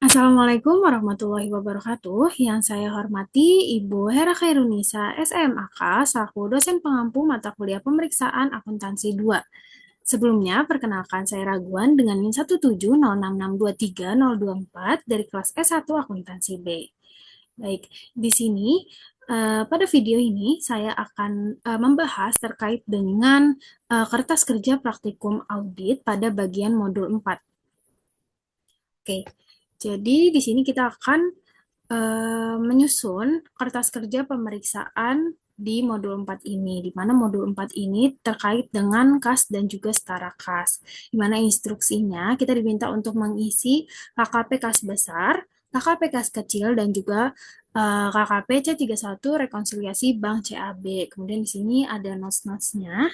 Assalamualaikum warahmatullahi wabarakatuh. Yang saya hormati Ibu Hera Khairunisa, SMAK, selaku dosen pengampu mata kuliah pemeriksaan akuntansi 2. Sebelumnya, perkenalkan saya Raguan dengan NIM 17066230024 dari kelas S1 Akuntansi B. Baik, di sini pada video ini saya akan membahas terkait dengan kertas kerja praktikum audit pada bagian modul 4. Oke, jadi di sini kita akan menyusun kertas kerja pemeriksaan di modul 4 ini, di mana modul 4 ini terkait dengan kas dan juga setara kas, di mana instruksinya kita diminta untuk mengisi KKP kas besar, KKP kas kecil, dan juga KKP C31 rekonsiliasi Bank CAB. Kemudian di sini ada notes-notesnya.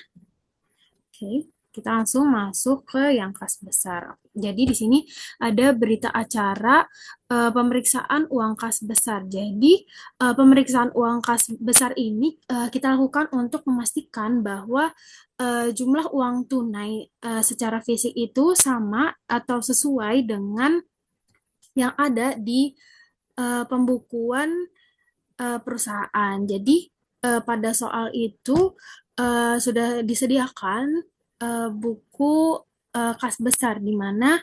Oke, kita langsung masuk ke yang kas besar. Jadi di sini ada berita acara pemeriksaan uang kas besar. Jadi pemeriksaan uang kas besar ini kita lakukan untuk memastikan bahwa jumlah uang tunai secara fisik itu sama atau sesuai dengan yang ada di pembukuan perusahaan. Jadi pada soal itu sudah disediakan buku kas besar di mana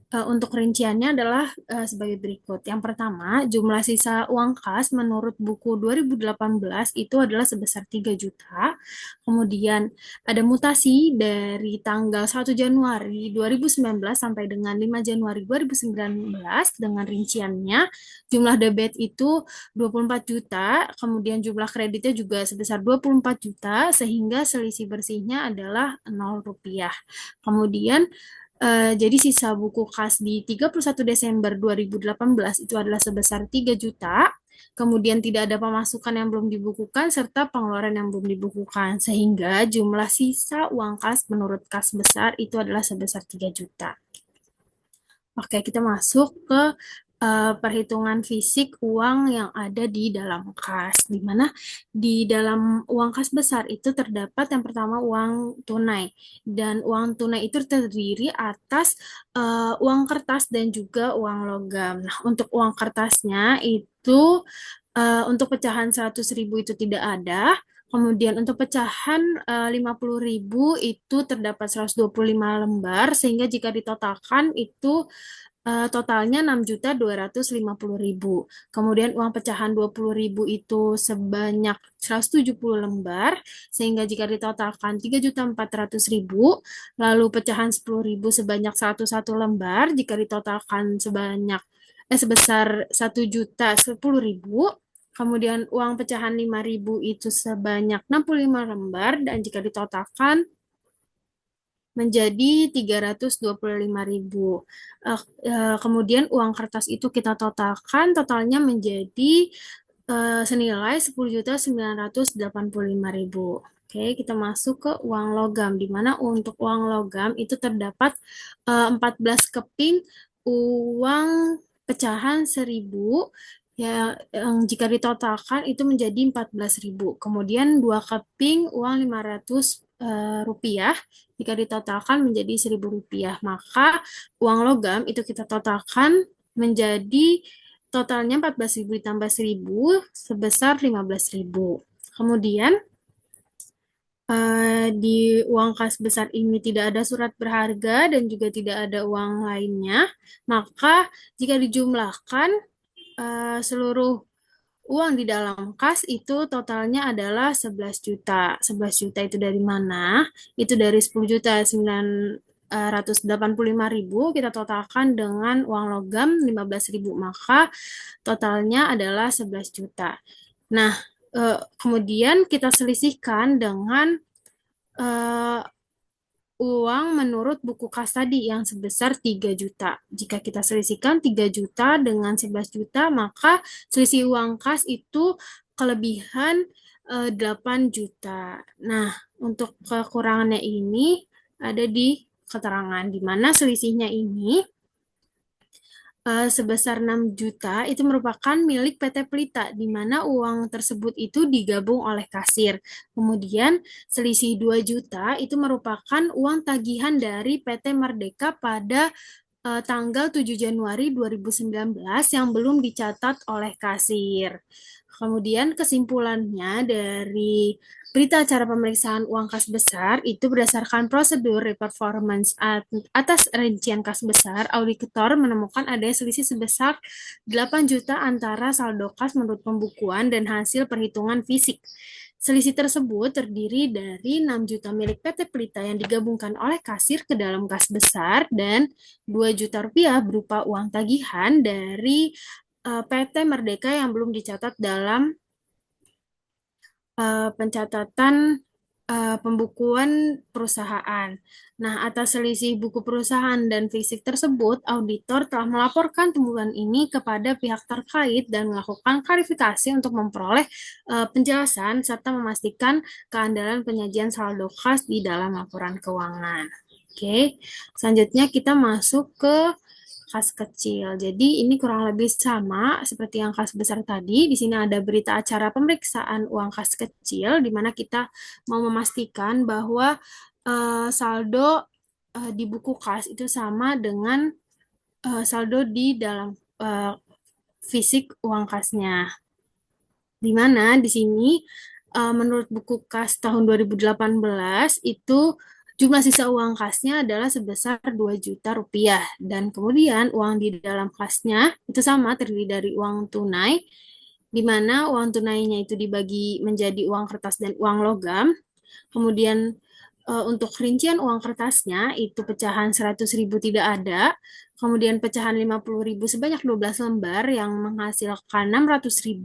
untuk rinciannya adalah sebagai berikut. Yang pertama, jumlah sisa uang kas menurut buku 2018 itu adalah sebesar 3 juta. Kemudian ada mutasi dari tanggal 1 Januari 2019 sampai dengan 5 Januari 2019 dengan rinciannya jumlah debit itu 24 juta, kemudian jumlah kreditnya juga sebesar 24 juta sehingga selisih bersihnya adalah 0 rupiah. Kemudian jadi sisa buku kas di 31 Desember 2018 itu adalah sebesar 3 juta, kemudian tidak ada pemasukan yang belum dibukukan, serta pengeluaran yang belum dibukukan, sehingga jumlah sisa uang kas menurut kas besar itu adalah sebesar 3 juta. Oke, kita masuk ke perhitungan fisik uang yang ada di dalam kas, di mana di dalam uang kas besar itu terdapat yang pertama uang tunai, dan uang tunai itu terdiri atas uang kertas dan juga uang logam. Nah, untuk uang kertasnya itu untuk pecahan 100.000 itu tidak ada. Kemudian untuk pecahan 50.000 itu terdapat 125 lembar, sehingga jika ditotalkan itu totalnya 6.250.000. Kemudian uang pecahan 20.000 itu sebanyak 170 lembar, sehingga jika ditotalkan 3.400.000. Lalu pecahan 10.000 sebanyak 101 lembar, jika ditotalkan sebesar 1.010.000. Kemudian uang pecahan 5.000 itu sebanyak 65 lembar, dan jika ditotalkan menjadi 325.000. Kemudian uang kertas itu kita totalkan, totalnya menjadi senilai 10.985.000. Oke, kita masuk ke uang logam, di mana untuk uang logam itu terdapat 14 keping uang pecahan 1.000, ya, yang jika ditotalkan itu menjadi 14.000. Kemudian 2 keping uang 500 rupiah, jika ditotalkan menjadi 1.000 rupiah. Maka uang logam itu kita totalkan menjadi totalnya 14.000 ditambah 1.000 sebesar 15.000. Kemudian di uang kas besar ini tidak ada surat berharga dan juga tidak ada uang lainnya. Maka jika dijumlahkan seluruh uang di dalam kas itu totalnya adalah 11 juta. 11 juta itu dari mana? Itu dari 10.985.000 kita totalkan dengan uang logam 15.000, maka totalnya adalah 11 juta. Nah, kemudian kita selisihkan dengan uang menurut buku kas tadi yang sebesar 3 juta. Jika kita selisihkan 3 juta dengan 11 juta, maka selisih uang kas itu kelebihan 8 juta. Nah, untuk kekurangannya ini ada di keterangan, di mana selisihnya ini sebesar 6 juta itu merupakan milik PT Pelita, di mana uang tersebut itu digabung oleh kasir. Kemudian selisih 2 juta itu merupakan uang tagihan dari PT Merdeka pada tanggal 7 Januari 2019 yang belum dicatat oleh kasir. Kemudian kesimpulannya dari berita acara pemeriksaan uang kas besar itu berdasarkan prosedur performance atas rincian kas besar, auditor menemukan adanya selisih sebesar 8 juta antara saldo kas menurut pembukuan dan hasil perhitungan fisik. Selisih tersebut terdiri dari 6 juta milik PT Pelita yang digabungkan oleh kasir ke dalam kas besar dan 2 juta rupiah berupa uang tagihan dari PT Merdeka yang belum dicatat dalam pencatatan pembukuan perusahaan. Nah, atas selisih buku perusahaan dan fisik tersebut, auditor telah melaporkan temuan ini kepada pihak terkait dan melakukan klarifikasi untuk memperoleh penjelasan serta memastikan keandalan penyajian saldo kas di dalam laporan keuangan. Oke, selanjutnya kita masuk ke kas kecil. Jadi ini kurang lebih sama seperti yang kas besar tadi. Di sini ada berita acara pemeriksaan uang kas kecil, di mana kita mau memastikan bahwa saldo di buku kas itu sama dengan saldo di dalam fisik uang kasnya. Di mana di sini menurut buku kas tahun 2018 itu jumlah sisa uang kasnya adalah sebesar 2 juta rupiah. Dan kemudian uang di dalam kasnya itu sama terdiri dari uang tunai, di mana uang tunainya itu dibagi menjadi uang kertas dan uang logam. Kemudian untuk rincian uang kertasnya itu pecahan 100.000 tidak ada. Kemudian pecahan 50.000 sebanyak 12 lembar yang menghasilkan 600.000,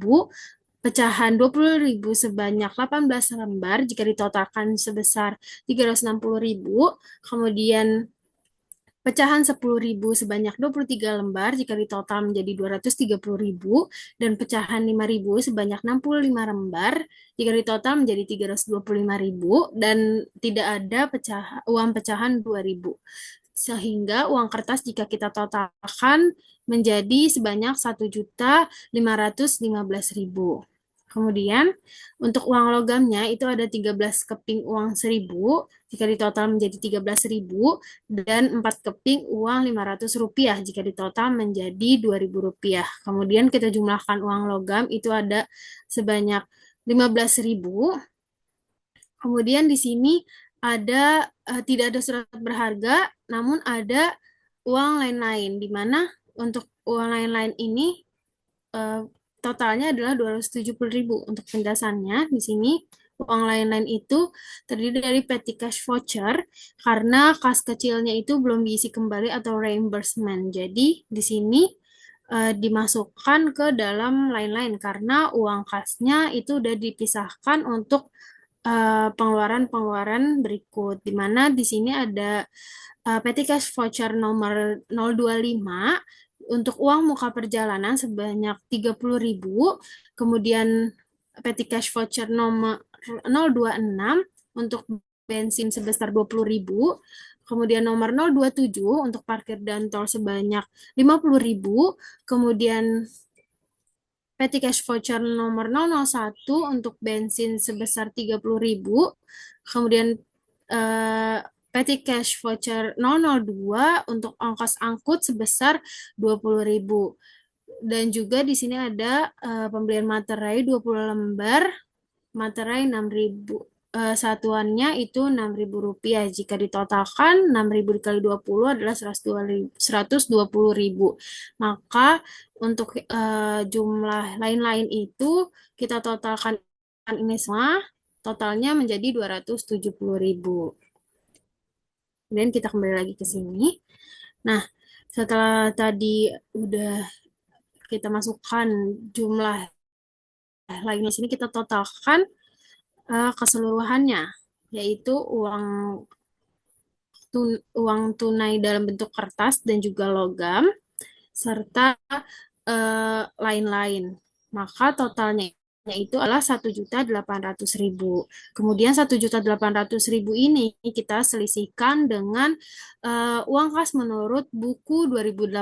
pecahan 20.000 sebanyak 18 lembar jika ditotalkan sebesar 360.000, kemudian pecahan 10.000 sebanyak 23 lembar jika ditotal menjadi 230.000, dan pecahan 5.000 sebanyak 65 lembar jika ditotal menjadi 325.000, dan tidak ada uang pecahan 2.000. Sehingga uang kertas jika kita totalkan menjadi sebanyak 1.515.000. Kemudian untuk uang logamnya itu ada 13 keping uang 1.000 jika ditotal menjadi 13.000, dan 4 keping uang 500 rupiah jika ditotal menjadi 2.000 rupiah. Kemudian kita jumlahkan uang logam itu ada sebanyak 15.000. Kemudian di sini ada tidak ada surat berharga, namun ada uang lain-lain, di mana untuk uang lain-lain ini totalnya adalah 270.000. Untuk penjelasannya di sini uang lain-lain itu terdiri dari petty cash voucher karena kas kecilnya itu belum diisi kembali atau reimbursement. Jadi di sini dimasukkan ke dalam lain-lain karena uang kasnya itu udah dipisahkan untuk pengeluaran-pengeluaran berikut, di mana di sini ada petty cash voucher nomor 025 untuk uang muka perjalanan sebanyak 30.000, kemudian petty cash voucher nomor 026 untuk bensin sebesar 20.000, kemudian nomor 027 untuk parkir dan tol sebanyak 50.000, kemudian petty cash voucher nomor 001 untuk bensin sebesar 30.000, kemudian petty cash voucher 002 untuk ongkos angkut sebesar 20.000. Dan juga di sini ada pembelian materai 20 lembar, materai 6.000. Satuannya itu 6.000 rupiah. Jika ditotalkan 6.000 dikali 20 adalah 120.000. Maka untuk jumlah lain-lain itu kita totalkan ini semua, totalnya menjadi 270.000. Kemudian kita kembali lagi ke sini. Nah, setelah tadi udah kita masukkan jumlah lainnya sini, kita totalkan keseluruhannya, yaitu uang tunai dalam bentuk kertas dan juga logam, serta lain-lain. Maka totalnya itu adalah 1.800.000. Kemudian 1.800.000 ini kita selisihkan dengan uang kas menurut buku 2018,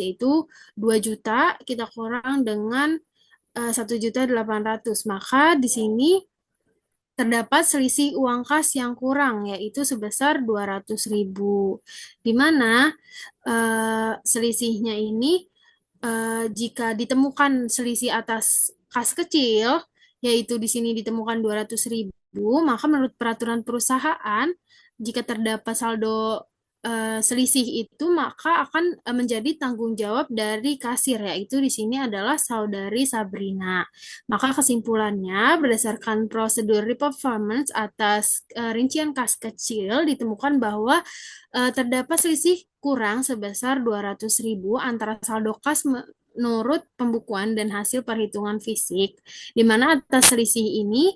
yaitu 2 juta kita kurang dengan 1.800.000. Maka di sini terdapat selisih uang kas yang kurang, yaitu sebesar 200.000, di mana selisihnya ini jika ditemukan selisih atas kas kecil, yaitu di sini ditemukan 200.000, maka menurut peraturan perusahaan, jika terdapat saldo selisih itu, maka akan menjadi tanggung jawab dari kasir, yaitu di sini adalah saudari Sabrina. Maka kesimpulannya, berdasarkan prosedur performance atas rincian kas kecil, ditemukan bahwa terdapat selisih kurang sebesar 200.000 antara saldo kas menurut pembukuan dan hasil perhitungan fisik, di mana atas selisih ini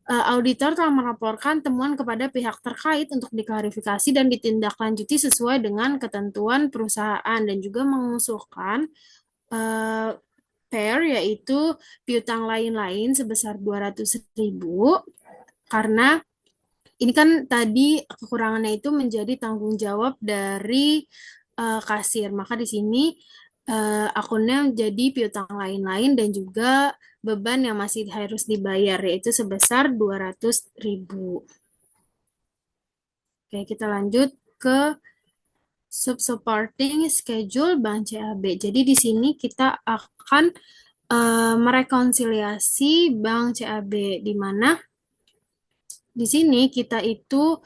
auditor telah melaporkan temuan kepada pihak terkait untuk diklarifikasi dan ditindaklanjuti sesuai dengan ketentuan perusahaan dan juga mengusulkan uh, pair yaitu piutang lain-lain sebesar 200.000 karena ini kan tadi kekurangannya itu menjadi tanggung jawab dari kasir. Maka di sini akunnya menjadi piutang lain-lain dan juga beban yang masih harus dibayar yaitu sebesar 200.000. Oke, kita lanjut ke subsupporting schedule Bank CAB. Jadi di sini kita akan merekonsiliasi Bank CAB di mana di sini kita itu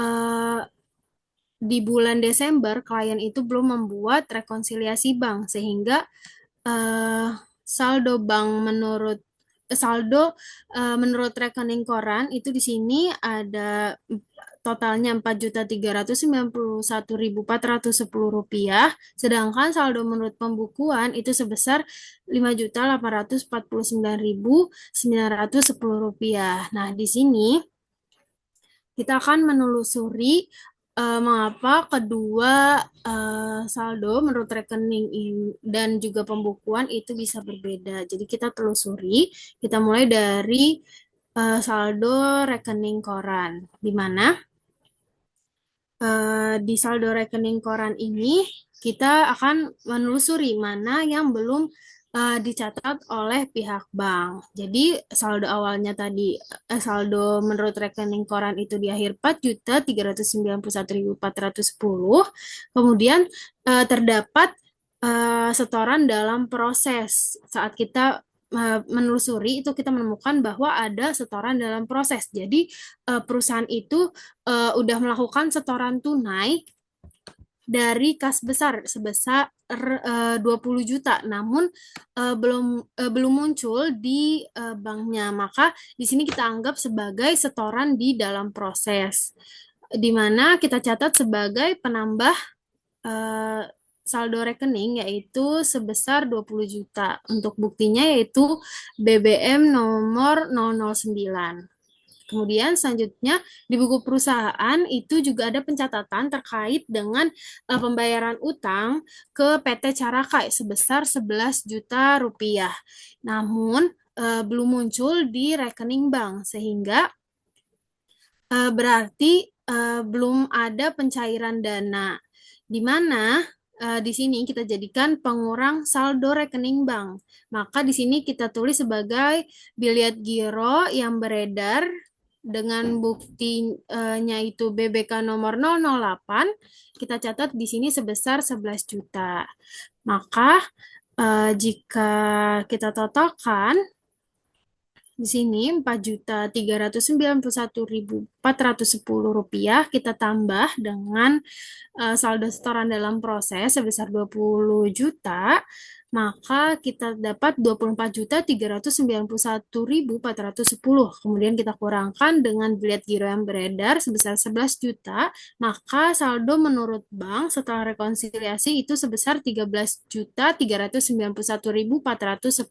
uh, di bulan Desember klien itu belum membuat rekonsiliasi bank sehingga uh, saldo bank saldo menurut rekening koran itu di sini ada totalnya 4.391.410 rupiah, sedangkan saldo menurut pembukuan itu sebesar 5.849.910 rupiah. Nah, di sini kita akan menelusuri mengapa kedua saldo menurut rekening dan juga pembukuan itu bisa berbeda. Jadi kita telusuri, kita mulai dari saldo rekening koran, di mana di saldo rekening koran ini kita akan menelusuri mana yang belum dicatat oleh pihak bank. Jadi saldo awalnya tadi saldo menurut rekening koran itu di akhir 4.391.410. Kemudian terdapat setoran dalam proses. Saat kita menelusuri itu kita menemukan bahwa ada setoran dalam proses. Jadi perusahaan itu udah melakukan setoran tunai dari kas besar sebesar 20 juta, namun belum muncul di banknya. Maka di sini kita anggap sebagai setoran di dalam proses, di mana kita catat sebagai penambah saldo rekening yaitu sebesar 20 juta. Untuk buktinya yaitu BBM nomor 009. Kemudian selanjutnya di buku perusahaan itu juga ada pencatatan terkait dengan pembayaran utang ke PT Carakai sebesar 11 juta rupiah. Namun belum muncul di rekening bank sehingga berarti belum ada pencairan dana. Di mana di sini kita jadikan pengurang saldo rekening bank. Maka di sini kita tulis sebagai biliet giro yang beredar dengan buktinya itu BBK nomor 008, kita catat di sini sebesar 11 juta. Maka jika kita totalkan di sini 4.391.410 rupiah kita tambah dengan saldo setoran dalam proses sebesar 20 juta, maka kita dapat 24.391.410. Kemudian kita kurangkan dengan biliet giro yang beredar sebesar 11 juta, maka saldo menurut bank setelah rekonsiliasi itu sebesar 13.391.410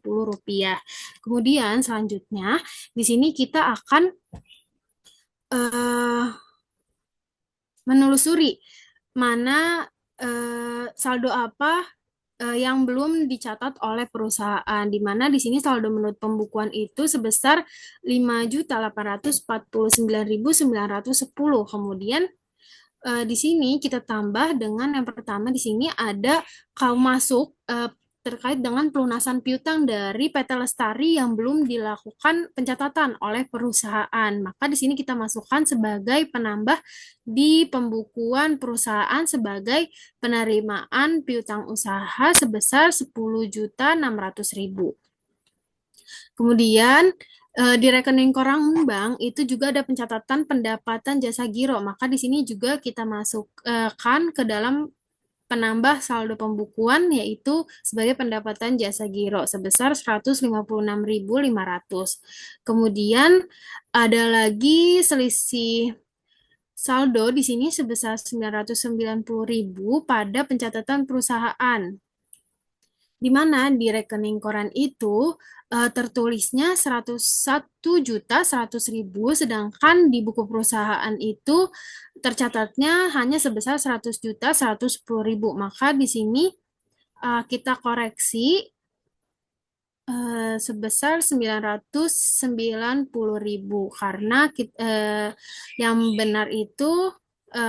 rupiah. Kemudian selanjutnya di sini kita akan menelusuri mana saldo apa yang belum dicatat oleh perusahaan, di mana di sini saldo menurut pembukuan itu sebesar 5.849.910. Kemudian di sini kita tambah dengan yang pertama di sini ada kaum masuk terkait dengan pelunasan piutang dari PT Lestari yang belum dilakukan pencatatan oleh perusahaan. Maka di sini kita masukkan sebagai penambah di pembukuan perusahaan sebagai penerimaan piutang usaha sebesar 10.600.000. Kemudian di rekening koran bank itu juga ada pencatatan pendapatan jasa giro. Maka di sini juga kita masukkan ke dalam penambah saldo pembukuan yaitu sebagai pendapatan jasa giro sebesar 156.500. Kemudian ada lagi selisih saldo di sini sebesar 990.000 pada pencatatan perusahaan, di mana di rekening koran itu tertulisnya 101.100.000, sedangkan di buku perusahaan itu tercatatnya hanya sebesar 100.110.000. Maka di sini kita koreksi sebesar 990.000 karena yang benar itu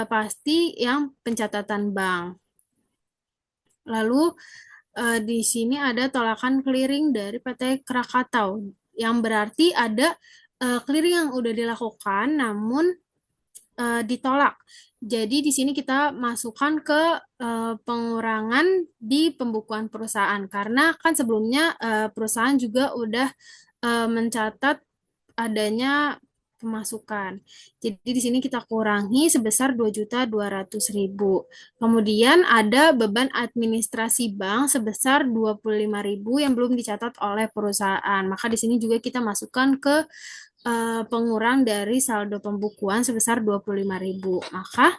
pasti yang pencatatan bank. Lalu di sini ada tolakan clearing dari PT Krakatau, yang berarti ada clearing yang udah dilakukan namun ditolak. Jadi di sini kita masukkan ke pengurangan di pembukuan perusahaan karena kan sebelumnya perusahaan juga udah mencatat adanya pemasukan. Jadi di sini kita kurangi sebesar 2.200.000. Kemudian ada beban administrasi bank sebesar 25.000 yang belum dicatat oleh perusahaan. Maka di sini juga kita masukkan ke pengurang dari saldo pembukuan sebesar 25.000. Maka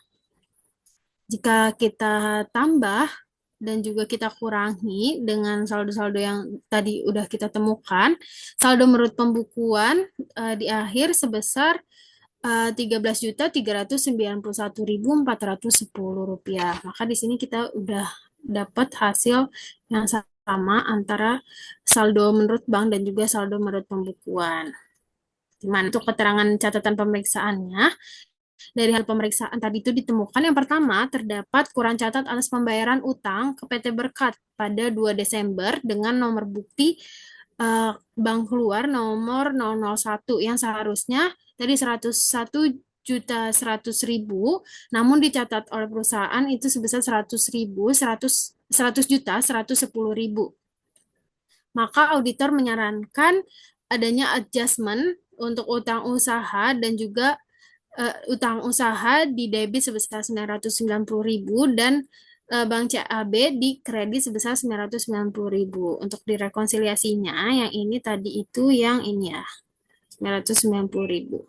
jika kita tambah dan juga kita kurangi dengan saldo-saldo yang tadi udah kita temukan, saldo menurut pembukuan di akhir sebesar 13.391.410 rupiah. Maka di sini kita udah dapat hasil yang sama antara saldo menurut bank dan juga saldo menurut pembukuan. Dimana untuk keterangan catatan pemeriksaannya, dari hal pemeriksaan tadi itu ditemukan yang pertama, terdapat kurang catat atas pembayaran utang ke PT Berkat pada 2 Desember dengan nomor bukti bank keluar nomor 001 yang seharusnya tadi 101.100.000, namun dicatat oleh perusahaan itu sebesar 100.110.000. Maka auditor menyarankan adanya adjustment untuk utang usaha dan juga utang usaha di debit sebesar 990.000 dan Bank CAB di kredit sebesar 990.000. Untuk direkonsiliasinya, yang ini tadi itu yang ini ya, 990.000.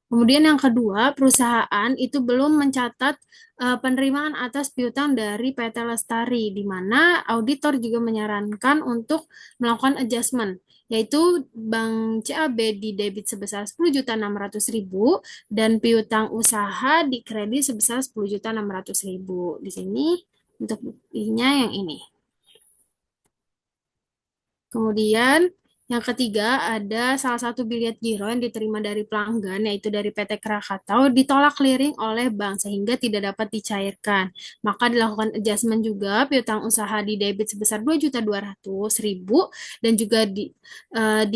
Kemudian yang kedua, perusahaan itu belum mencatat penerimaan atas piutang dari PT Lestari, di mana auditor juga menyarankan untuk melakukan adjustment, yaitu Bank CAB di debit sebesar 10.600.000 dan piutang usaha di kredit sebesar 10.600.000. Di sini untuk buktinya yang ini. Kemudian yang ketiga, ada salah satu biliet giro yang diterima dari pelanggan, yaitu dari PT Krakatau, ditolak clearing oleh bank sehingga tidak dapat dicairkan. Maka dilakukan adjustment juga, piutang usaha di debit sebesar 2.200.000 dan juga di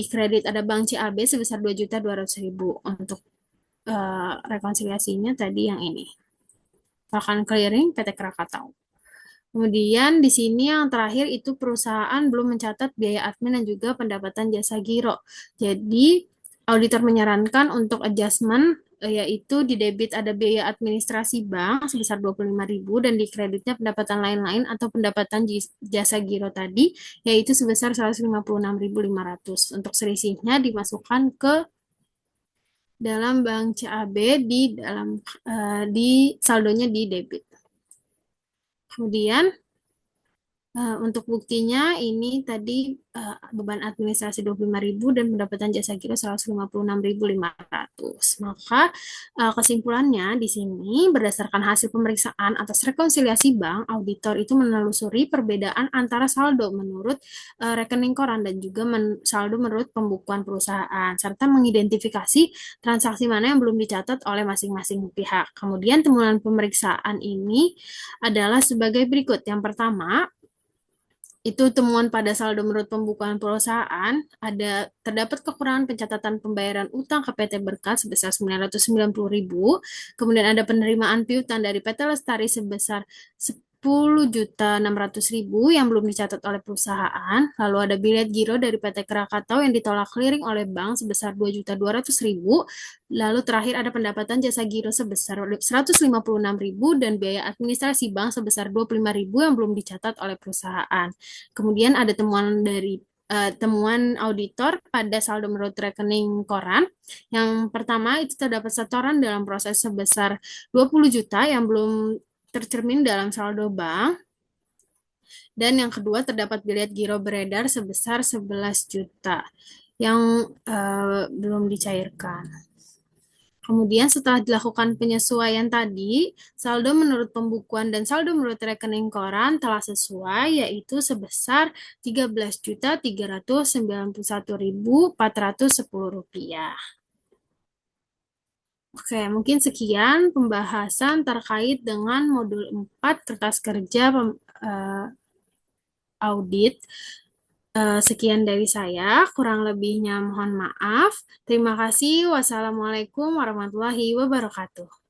kredit ada Bank CAB sebesar 2.200.000. Untuk rekonsiliasinya tadi yang ini. Tolakan clearing PT Krakatau. Kemudian di sini yang terakhir itu perusahaan belum mencatat biaya admin dan juga pendapatan jasa giro. Jadi auditor menyarankan untuk adjustment yaitu di debit ada biaya administrasi bank sebesar 25.000 dan di kreditnya pendapatan lain-lain atau pendapatan jasa giro tadi yaitu sebesar 156.500. Untuk selisihnya dimasukkan ke dalam Bank CAB di saldonya di debit. Kemudian untuk buktinya ini tadi beban administrasi 25.000 dan pendapatan jasa giro 156.500. Maka kesimpulannya di sini berdasarkan hasil pemeriksaan atas rekonsiliasi bank, auditor itu menelusuri perbedaan antara saldo menurut rekening koran dan juga saldo menurut pembukuan perusahaan serta mengidentifikasi transaksi mana yang belum dicatat oleh masing-masing pihak. Kemudian temuan pemeriksaan ini adalah sebagai berikut. Yang pertama, Itu temuan pada saldo menurut pembukuan perusahaan, terdapat kekurangan pencatatan pembayaran utang ke PT Berkat sebesar 990.000, kemudian ada penerimaan piutang dari PT Lestari sebesar 10.600.000 yang belum dicatat oleh perusahaan, lalu ada bilet giro dari PT Krakatau yang ditolak clearing oleh bank sebesar 2.200.000, lalu terakhir ada pendapatan jasa giro sebesar 156.000 dan biaya administrasi bank sebesar 25.000 yang belum dicatat oleh perusahaan. Kemudian ada temuan auditor pada saldo menurut rekening koran. Yang pertama itu terdapat setoran dalam proses sebesar 20 juta yang belum tercermin dalam saldo bank. Dan yang kedua terdapat bilet giro beredar sebesar 11 juta yang belum dicairkan. Kemudian setelah dilakukan penyesuaian tadi, saldo menurut pembukuan dan saldo menurut rekening koran telah sesuai, yaitu sebesar Rp13.391.410. Oke, mungkin sekian pembahasan terkait dengan modul 4 kertas kerja audit. Sekian dari saya, kurang lebihnya mohon maaf. Terima kasih. Wassalamualaikum warahmatullahi wabarakatuh.